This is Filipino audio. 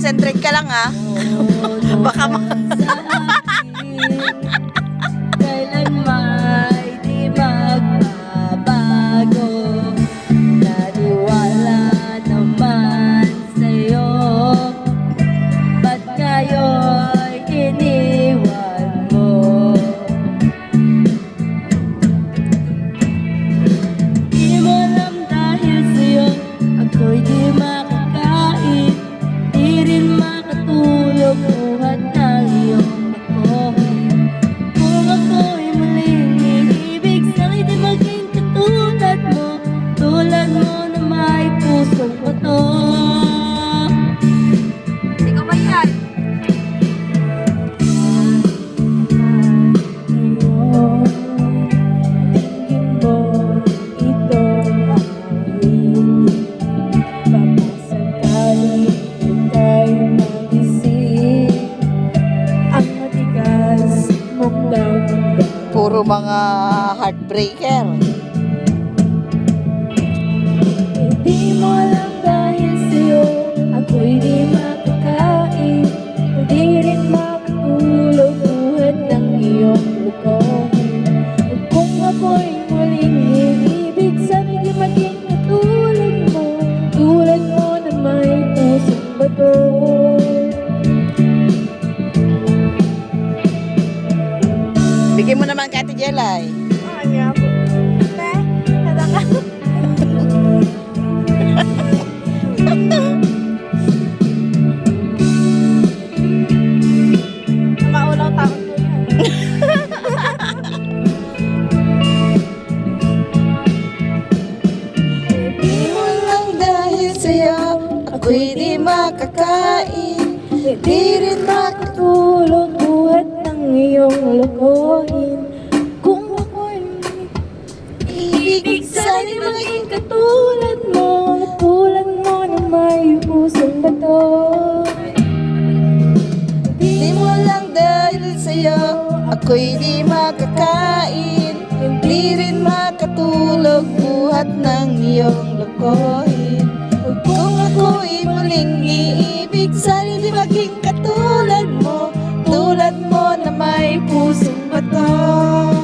Concentrate ka lang ha. Baka kailanman di magbabago. Naniwala naman sa'yo, ba't ngayon iniwan mo? Di mo alam dahil sa'yo ako'y di makakain, di rin makatulog buhat ng iyong bakohin. Kung ako'y muling iibig, sana'y di maging katulad mo, tulad mo na may pusong bato. ikaw ba yan? Tingin mo ito ang papasakali ika'y magising, ang matigas mong damdamin. Puro mga heartbreaker. Di mo alam dahil sa'yo ako'y di makakain, di rin makatulog buhat ng iyong lukohin. At kung ako'y muling iibig, sana'y di maging katulad mo, tulad mo na may pusong bato. Bigyan mo naman kay Ate Jelay. Ano po? Nadaka. Maulaw takot po yan. Di mo lang dahil sa'yo ako'y di makakain, di rin Tulog buhat ng iyong lokohin. Kung ako'y ibig sana'y maging katulad mo, tulad mo na may pusong bato. Di mo lang dahil sa'yo ako'y di makakain, di rin makatulog buhat ng iyong lokohin. Kung ako'y muling iibig, sana'y di maging katulad mo, tulad mo na may pusong bato.